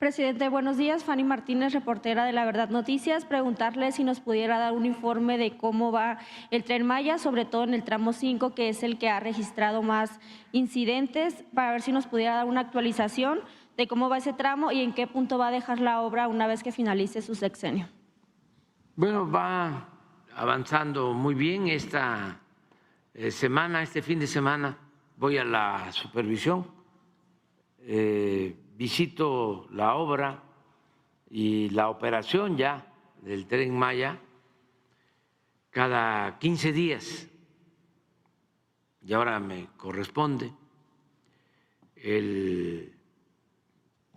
Presidente, buenos días. Fanny Martínez, reportera de La Verdad Noticias. Preguntarle si nos pudiera dar un informe de cómo va el Tren Maya, sobre todo en el tramo 5, que es el que ha registrado más incidentes, para ver si nos pudiera dar una actualización de cómo va ese tramo y en qué punto va a dejar la obra una vez que finalice su sexenio. Bueno, va avanzando muy bien esta semana, este fin de semana voy a la supervisión, visito la obra y la operación ya del Tren Maya cada 15 días y ahora me corresponde. El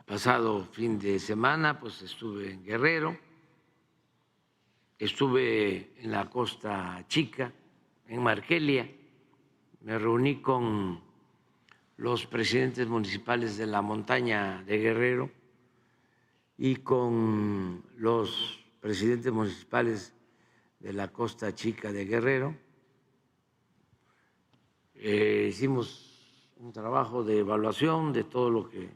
pasado fin de semana pues estuve en Guerrero, estuve en la Costa Chica, en Markelia, me reuní con los presidentes municipales de la montaña de Guerrero y con los presidentes municipales de la Costa Chica de Guerrero. Hicimos un trabajo de evaluación de todo lo que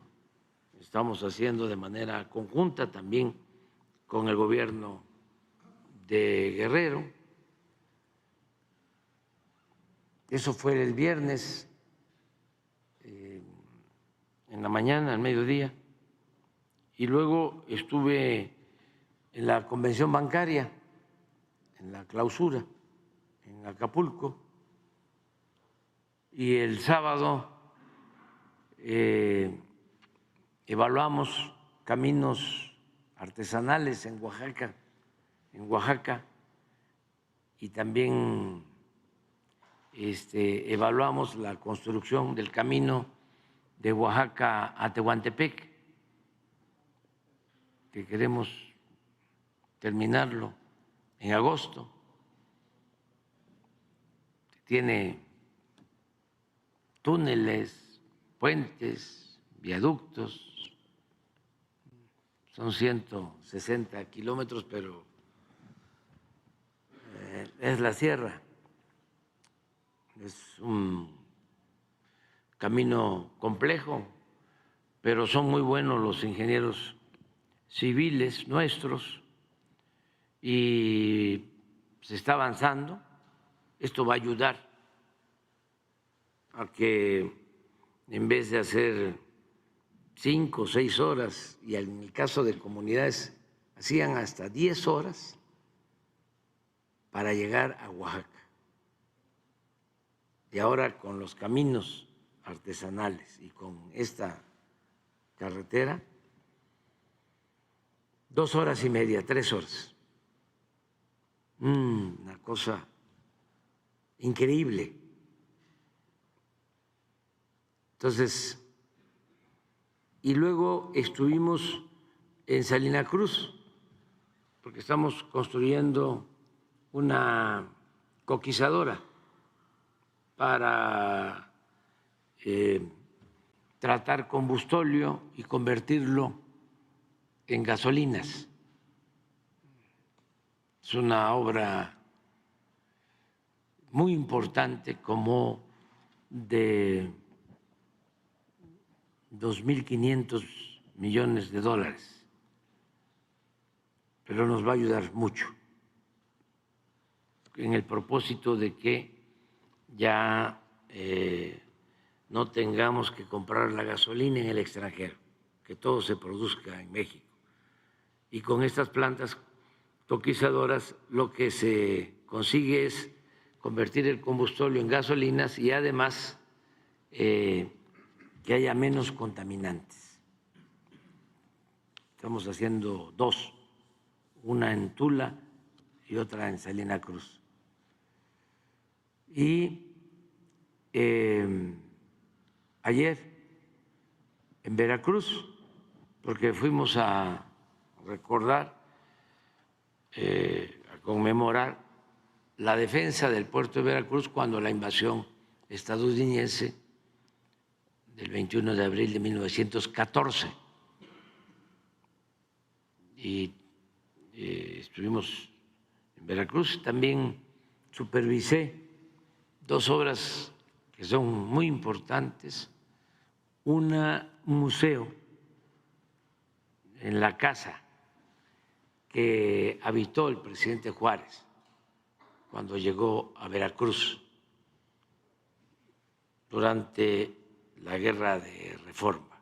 estamos haciendo de manera conjunta, también con el gobierno de Guerrero. Eso fue el viernes, en la mañana, al mediodía, y luego estuve en la convención bancaria, en la clausura, en Acapulco, y el sábado evaluamos caminos artesanales en Oaxaca, y también evaluamos la construcción del camino de Oaxaca a Tehuantepec, que queremos terminarlo en agosto. Tiene túneles, puentes, viaductos, son 160 kilómetros, pero es la sierra. Es un camino complejo, pero son muy buenos los ingenieros civiles nuestros y se está avanzando. Esto va a ayudar a que en vez de hacer 5 o 6 horas, y en el caso de comunidades hacían hasta 10 horas para llegar a Oaxaca. Y ahora con los caminos artesanales y con esta carretera, 2 horas y media, 3 horas. Una cosa increíble. Entonces, y luego estuvimos en Salina Cruz, porque estamos construyendo una coquizadora para tratar combustóleo y convertirlo en gasolinas. Es una obra muy importante, como de 2.500 millones de dólares, pero nos va a ayudar mucho en el propósito de que ya no tengamos que comprar la gasolina en el extranjero, que todo se produzca en México. Y con estas plantas coquizadoras lo que se consigue es convertir el combustóleo en gasolinas y además que haya menos contaminantes. Estamos haciendo 2, una en Tula y otra en Salina Cruz. Y ayer en Veracruz, porque fuimos a recordar, a conmemorar la defensa del puerto de Veracruz cuando la invasión estadounidense del 21 de abril de 1914. Y estuvimos en Veracruz, también supervisé 2 obras que son muy importantes, un museo en la casa que habitó el presidente Juárez cuando llegó a Veracruz durante la Guerra de Reforma.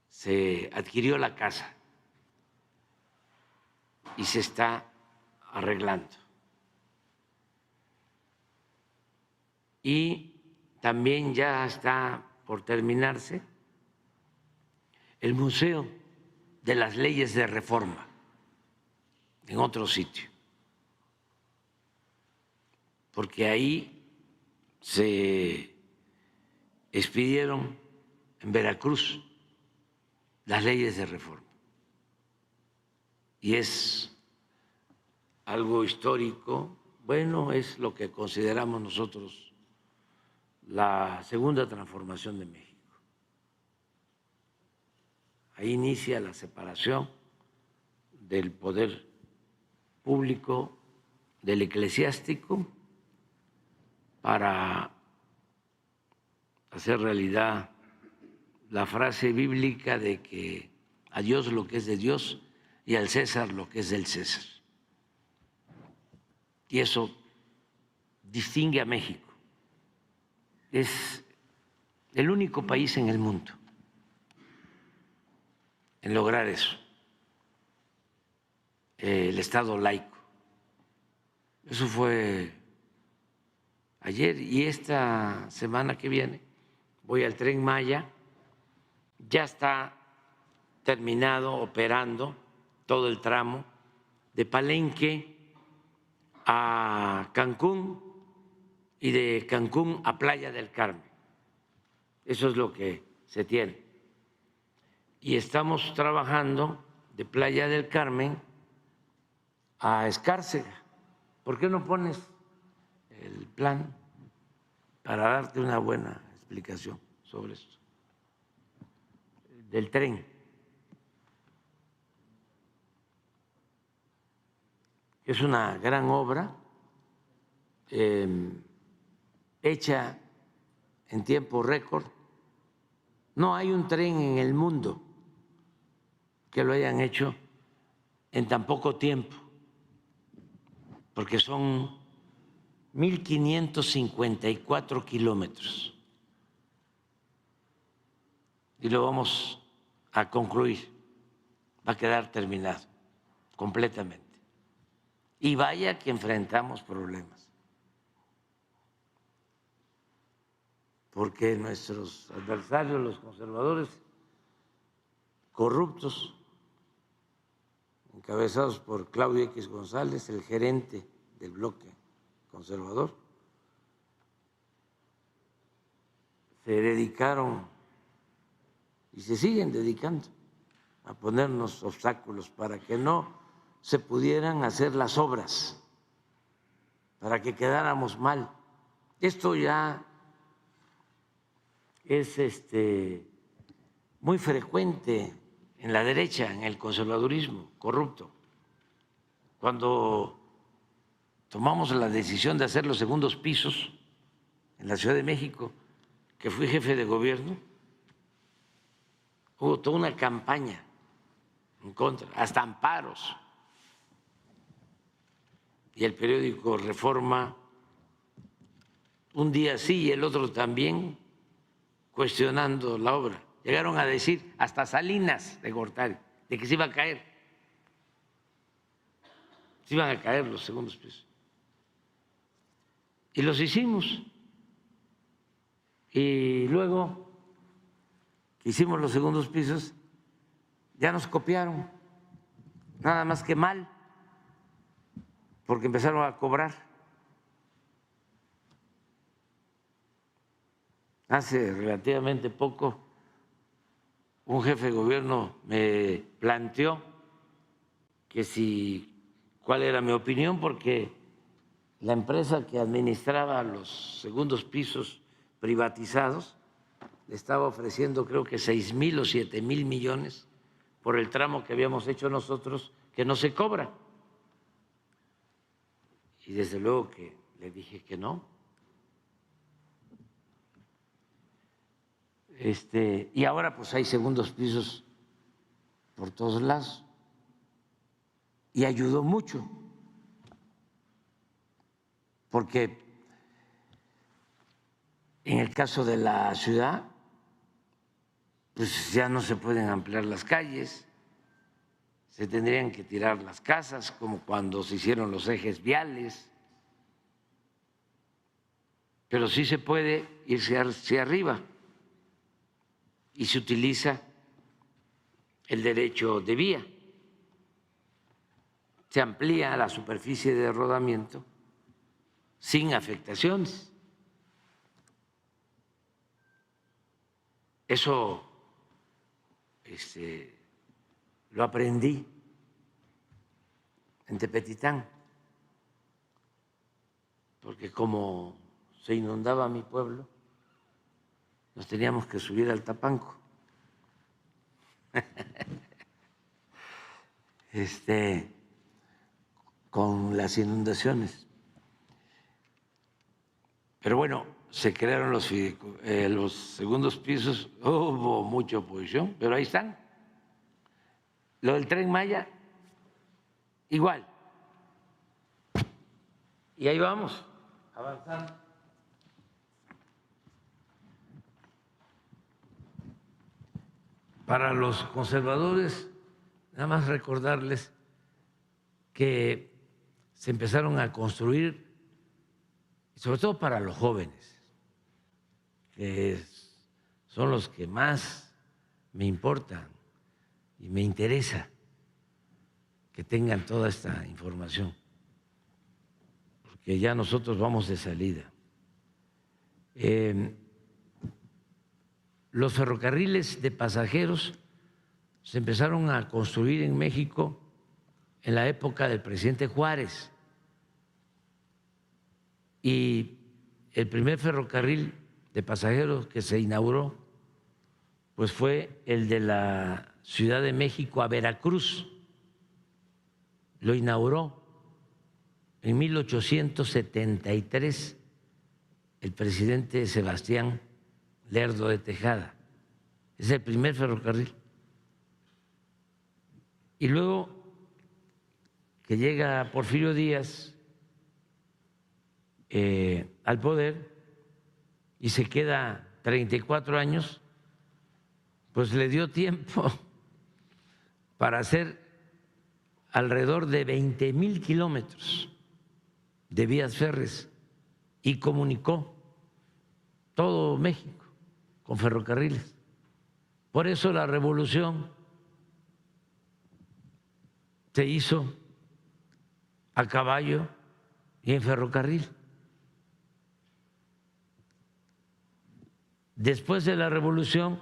Se adquirió la casa y se está arreglando. Y también ya está por terminarse el Museo de las Leyes de Reforma en otro sitio, porque ahí se expidieron en Veracruz las leyes de reforma y es algo histórico. Bueno, es lo que consideramos nosotros la segunda transformación de México. Ahí inicia la separación del poder público del eclesiástico para hacer realidad la frase bíblica de que a Dios lo que es de Dios y al César lo que es del César. Y eso distingue a México. Es el único país en el mundo en lograr eso, el Estado laico. Eso fue ayer y esta semana que viene voy al Tren Maya. Ya está terminado, operando todo el tramo de Palenque a Cancún y de Cancún a Playa del Carmen. Eso es lo que se tiene. Y estamos trabajando de Playa del Carmen a Escárcega. ¿Por qué no pones el plan para darte una buena explicación sobre esto? Del tren. Es una gran obra hecha en tiempo récord. No hay un tren en el mundo que lo hayan hecho en tan poco tiempo, porque son 1.554 kilómetros y lo vamos a concluir, va a quedar terminado completamente. Y vaya que enfrentamos problemas, porque nuestros adversarios, los conservadores corruptos, encabezados por Claudio X González, el gerente del bloque conservador, se dedicaron y se siguen dedicando a ponernos obstáculos para que no se pudieran hacer las obras, para que quedáramos mal. Esto ya es muy frecuente en la derecha, en el conservadurismo corrupto. Cuando tomamos la decisión de hacer los segundos pisos en la Ciudad de México, que fui jefe de gobierno, hubo toda una campaña en contra, hasta amparos. Y el periódico Reforma, un día sí y el otro también, cuestionando la obra. Llegaron a decir hasta Salinas de Gortari, de que se iba a caer. Se iban a caer los segundos pisos. Y los hicimos. Y luego que hicimos los segundos pisos, ya nos copiaron, nada más que mal, porque empezaron a cobrar. Hace relativamente poco, un jefe de gobierno me planteó que cuál era mi opinión, porque la empresa que administraba los segundos pisos privatizados le estaba ofreciendo creo que 6,000 o 7,000 millones por el tramo que habíamos hecho nosotros, que no se cobra. Y desde luego que le dije que no. Y ahora pues hay segundos pisos por todos lados y ayudó mucho, porque en el caso de la ciudad, pues ya no se pueden ampliar las calles, se tendrían que tirar las casas, como cuando se hicieron los ejes viales, pero sí se puede irse hacia arriba y se utiliza el derecho de vía. Se amplía la superficie de rodamiento sin afectaciones. Eso lo aprendí en Tepetitán, porque como se inundaba mi pueblo, nos teníamos que subir al Tapanco. Con las inundaciones. Pero bueno, se crearon los segundos pisos, hubo mucha oposición, pero ahí están. Lo del Tren Maya, igual. Y ahí vamos, avanzando. Para los conservadores, nada más recordarles que se empezaron a construir, sobre todo para los jóvenes, que son los que más me importan y me interesa que tengan toda esta información, porque ya nosotros vamos de salida. Los ferrocarriles de pasajeros se empezaron a construir en México en la época del presidente Juárez, y el primer ferrocarril de pasajeros que se inauguró pues fue el de la Ciudad de México a Veracruz. Lo inauguró en 1873 el presidente Sebastián Lerdo de Tejada. Es el primer ferrocarril. Y luego que llega Porfirio Díaz al poder y se queda 34 años, pues le dio tiempo para hacer alrededor de 20,000 kilómetros de vías férreas y comunicó todo México con ferrocarriles. Por eso la revolución se hizo a caballo y en ferrocarril. Después de la revolución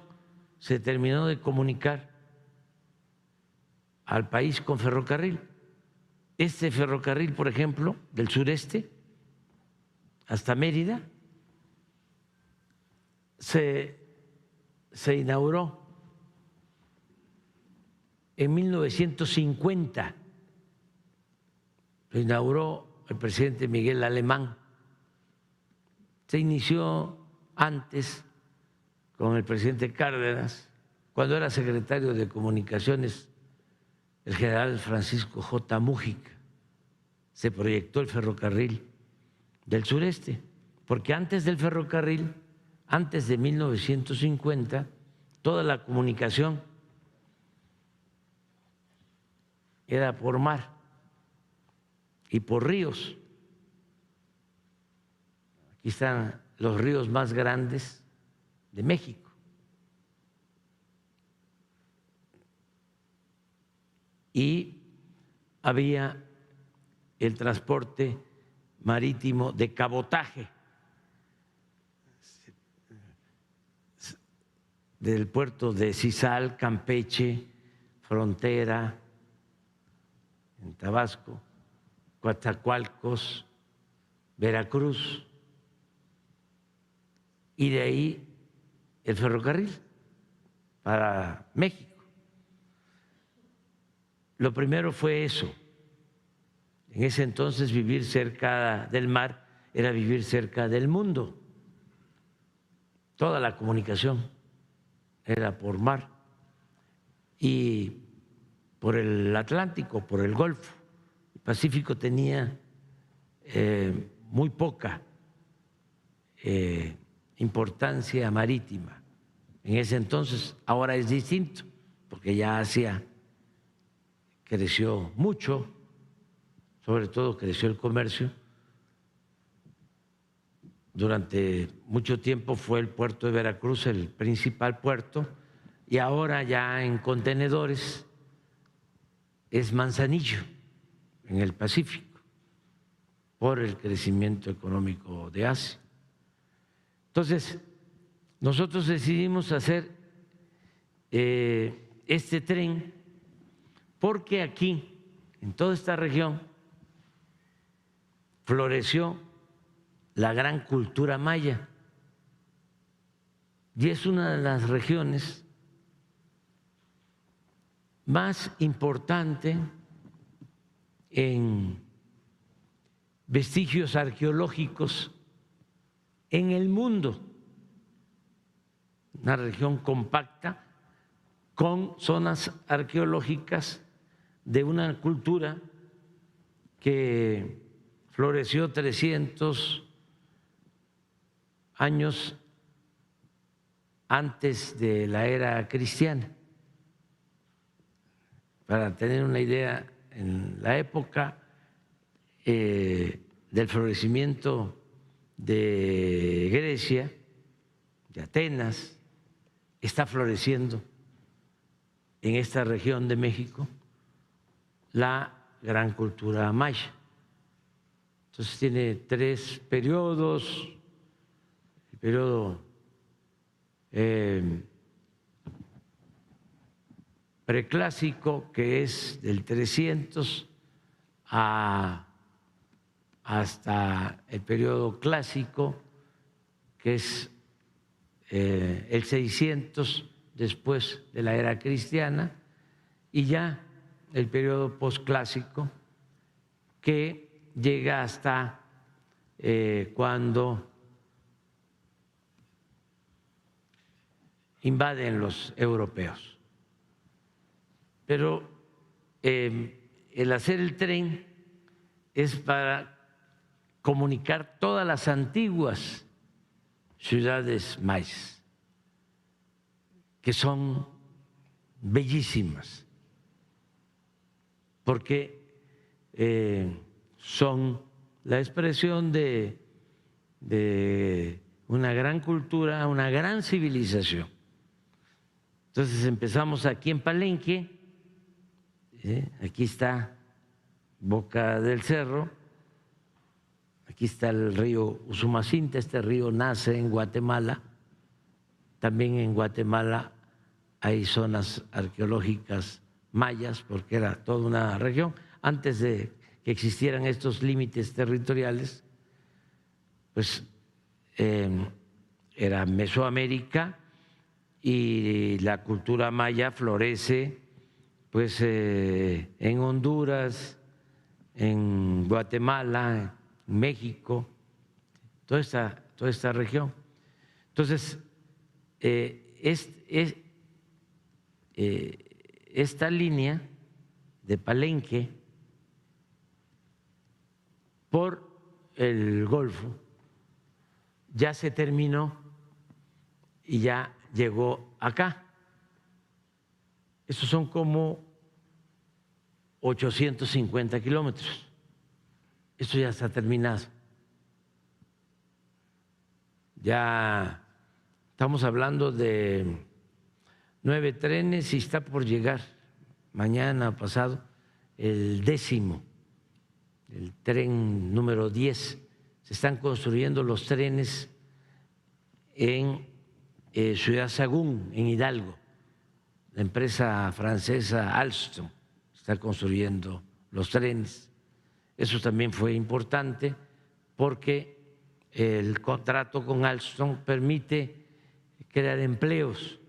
se terminó de comunicar al país con ferrocarril. Este ferrocarril, por ejemplo, del sureste hasta Mérida, se inauguró en 1950. Lo inauguró el presidente Miguel Alemán. Se inició antes con el presidente Cárdenas, cuando era secretario de Comunicaciones el general Francisco J. Mújica. Se proyectó el ferrocarril del sureste, porque antes del ferrocarril, antes de 1950, toda la comunicación era por mar y por ríos. Aquí están los ríos más grandes de México. Y había el transporte marítimo de cabotaje del puerto de Zizal, Campeche, Frontera, en Tabasco, Coatzacoalcos, Veracruz, y de ahí el ferrocarril para México. Lo primero fue eso. En ese entonces vivir cerca del mar era vivir cerca del mundo. Toda la comunicación era por mar. Y por el Atlántico, por el Golfo. El Pacífico tenía muy poca importancia marítima en ese entonces. Ahora es distinto, porque ya Asia creció mucho, sobre todo creció el comercio. Durante mucho tiempo fue el puerto de Veracruz el principal puerto, y ahora ya en contenedores es Manzanillo, en el Pacífico, por el crecimiento económico de Asia. Entonces, nosotros decidimos hacer este tren porque aquí, en toda esta región, floreció la gran cultura maya, y es una de las regiones más importantes en vestigios arqueológicos en el mundo. Una región compacta con zonas arqueológicas de una cultura que floreció 300 años antes de la era cristiana. Para tener una idea, en la época del florecimiento de Grecia, de Atenas, está floreciendo en esta región de México la gran cultura maya. Entonces tiene 3 periodos: el periodo preclásico, que es del 300 hasta el periodo clásico, que es el 600 después de la era cristiana, y ya el periodo posclásico, que llega hasta cuando invaden los europeos. Pero el hacer el tren es para comunicar todas las antiguas ciudades mayas, que son bellísimas, porque son la expresión de una gran cultura, una gran civilización. Entonces empezamos aquí en Palenque, aquí está Boca del Cerro, aquí está el río Usumacinta. Este río nace en Guatemala. También en Guatemala hay zonas arqueológicas mayas, porque era toda una región. Antes de que existieran estos límites territoriales, pues era Mesoamérica, y la cultura maya florece pues en Honduras, en Guatemala, en México, toda esta región. Entonces, esta línea de Palenque por el Golfo ya se terminó y ya llegó acá. Estos son como 850 kilómetros. Esto ya está terminado. Ya estamos hablando de 9 trenes y está por llegar mañana pasado el 10º, el tren número 10. Se están construyendo los trenes en Ciudad Sagún, en Hidalgo. La empresa francesa Alstom está construyendo los trenes. Eso también fue importante porque el contrato con Alstom permite crear empleos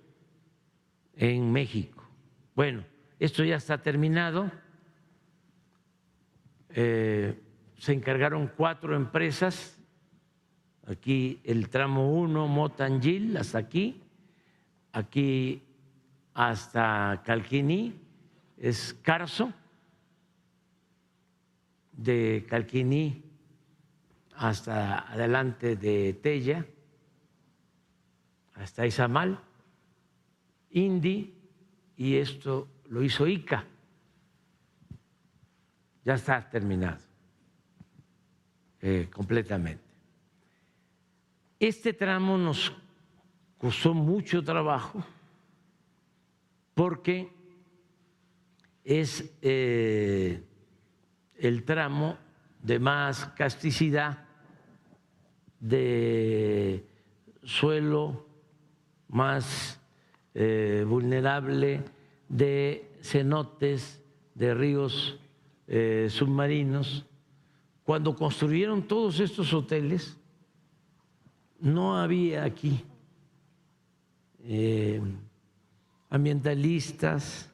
en México. Bueno, esto ya está terminado. Se encargaron 4 empresas. Aquí el tramo 1, Motangil, hasta aquí hasta Calquiní, es Carso, de Calquiní hasta adelante de Tella, hasta Izamal, Indi, y esto lo hizo Ica. Ya está terminado completamente. Este tramo nos costó mucho trabajo porque es el tramo de más casticidad, de suelo más vulnerable, de cenotes, de ríos submarinos. Cuando construyeron todos estos hoteles, no había aquí ambientalistas,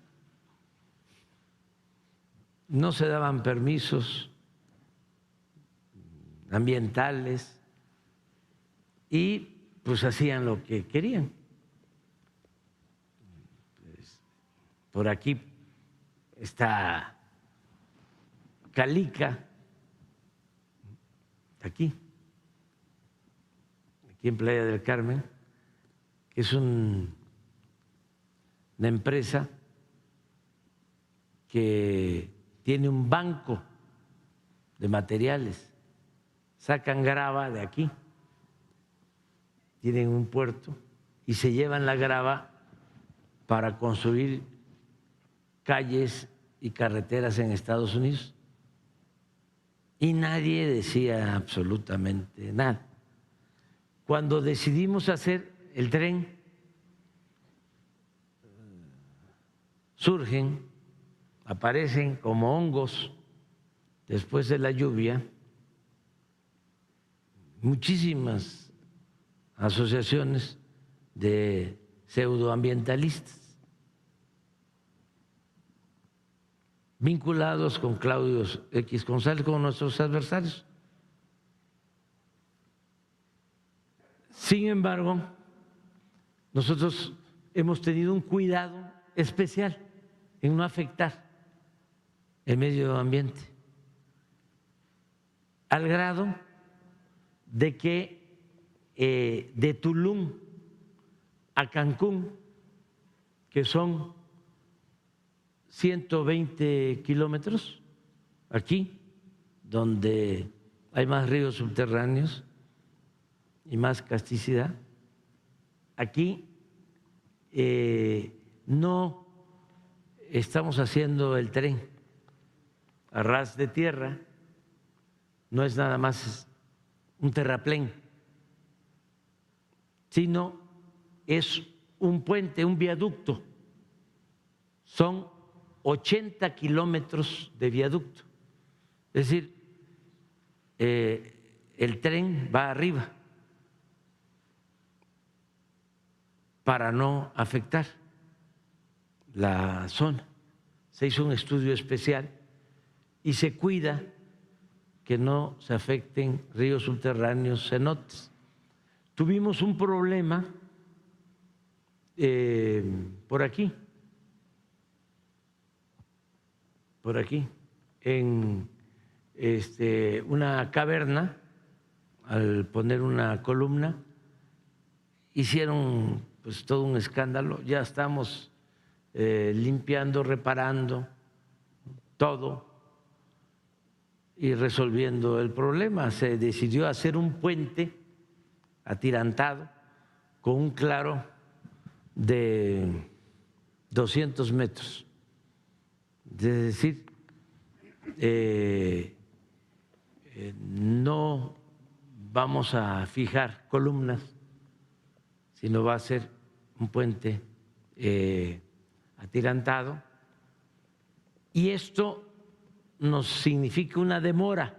no se daban permisos ambientales y pues hacían lo que querían. Por aquí está Calica, aquí en Playa del Carmen, que es una empresa que tiene un banco de materiales, sacan grava de aquí, tienen un puerto y se llevan la grava para construir calles y carreteras en Estados Unidos. Y nadie decía absolutamente nada. Cuando decidimos hacer el tren, surgen, aparecen como hongos después de la lluvia muchísimas asociaciones de pseudoambientalistas vinculados con Claudio X González, con nuestros adversarios. Sin embargo, nosotros hemos tenido un cuidado especial en no afectar el medio ambiente, al grado de que de Tulum a Cancún, que son 120 kilómetros, aquí, donde hay más ríos subterráneos y más casticidad, aquí no estamos haciendo el tren a ras de tierra, no es nada más un terraplén, sino es un puente, un viaducto. Son 80 kilómetros de viaducto. Es decir, el tren va arriba para no afectar la zona. Se hizo un estudio especial y se cuida que no se afecten ríos subterráneos, cenotes. Tuvimos un problema por aquí, en una caverna. Al poner una columna, hicieron pues todo un escándalo. Ya estamos limpiando, reparando todo y resolviendo el problema. Se decidió hacer un puente atirantado con un claro de 200 metros. Es decir, no vamos a fijar columnas, sino va a ser un puente atirantado. Y esto nos significa una demora.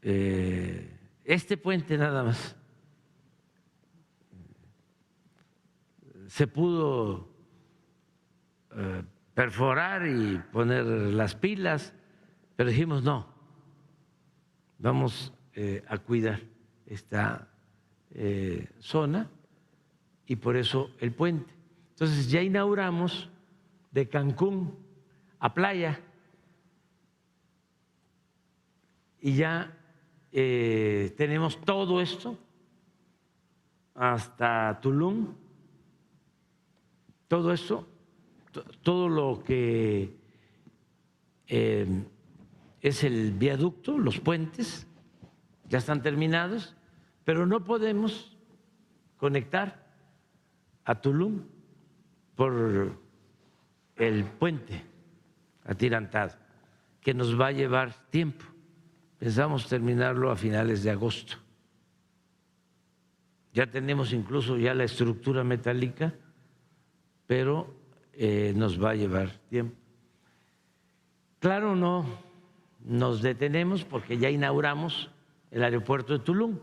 Este puente nada más se pudo perforar y poner las pilas, pero dijimos no, vamos a cuidar esta zona y por eso el puente. Entonces ya inauguramos de Cancún a Playa. Y ya tenemos todo esto hasta Tulum, todo esto, todo lo que es el viaducto, los puentes, ya están terminados, pero no podemos conectar a Tulum por el puente atirantado, que nos va a llevar tiempo. Pensamos terminarlo a finales de agosto. Ya tenemos incluso ya la estructura metálica, pero nos va a llevar tiempo. Claro, no nos detenemos porque ya inauguramos el aeropuerto de Tulum.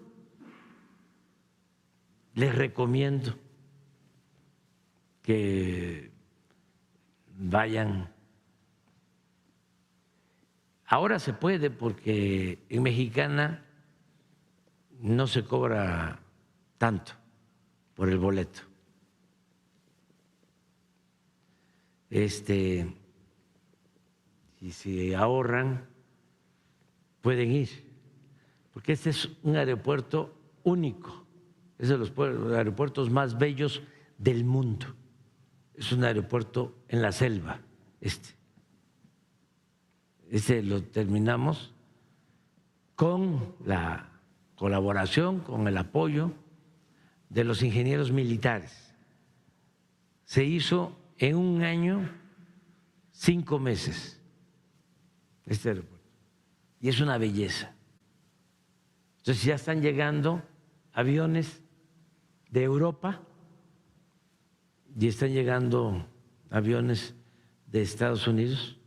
Les recomiendo que vayan. Ahora se puede porque en Mexicana no se cobra tanto por el boleto. Y si ahorran, pueden ir, porque este es un aeropuerto único, es de los aeropuertos más bellos del mundo. Es un aeropuerto en la selva, Este lo terminamos con la colaboración, con el apoyo de los ingenieros militares. Se hizo en 1 año, 5 meses, este aeropuerto. Y es una belleza. Entonces ya están llegando aviones de Europa y están llegando aviones de Estados Unidos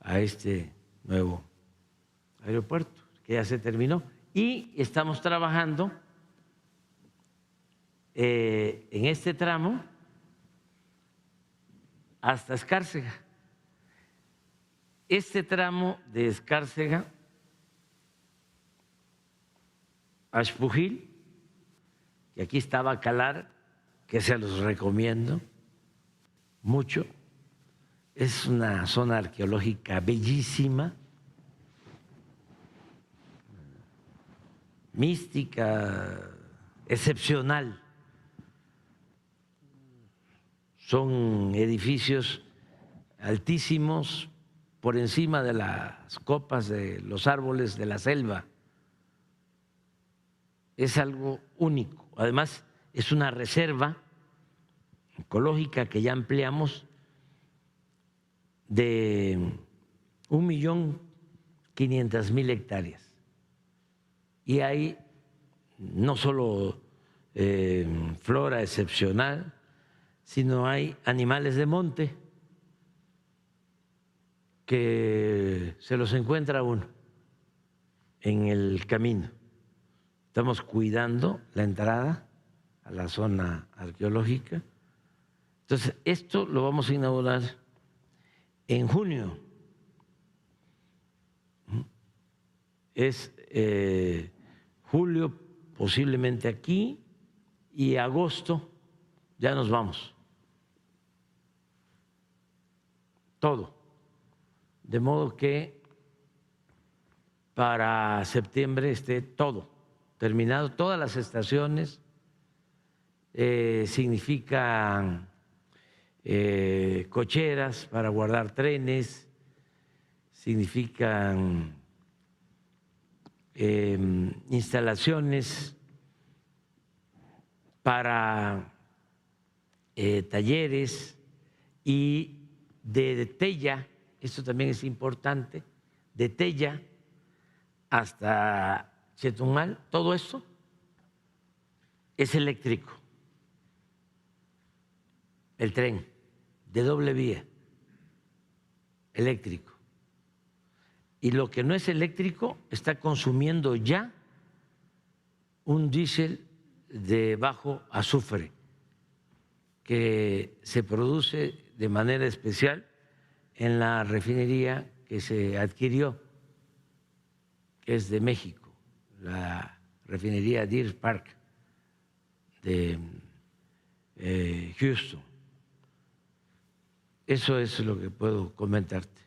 a este nuevo aeropuerto, que ya se terminó. Y estamos trabajando en este tramo hasta Escárcega. Este tramo de Escárcega a Xpujil, y aquí está Bacalar, que se los recomiendo mucho. Es una zona arqueológica bellísima, mística, excepcional. Son edificios altísimos por encima de las copas de los árboles de la selva. Es algo único. Además, es una reserva ecológica que ya ampliamos de 1.500.000 hectáreas. Y hay no solo flora excepcional, sino hay animales de monte que se los encuentra uno en el camino. Estamos cuidando la entrada a la zona arqueológica. Entonces, esto lo vamos a inaugurar en junio. Es julio posiblemente aquí y agosto ya nos vamos. Todo. De modo que para septiembre esté todo terminado, todas las estaciones. Significan cocheras para guardar trenes, significan instalaciones para talleres y de Tella, esto también es importante, de Tella hasta Chetumal, todo esto es eléctrico. El tren de doble vía, eléctrico. Y lo que no es eléctrico está consumiendo ya un diésel de bajo azufre que se produce de manera especial en la refinería que se adquirió, que es de México, la refinería Deer Park de Houston. Eso es lo que puedo comentarte.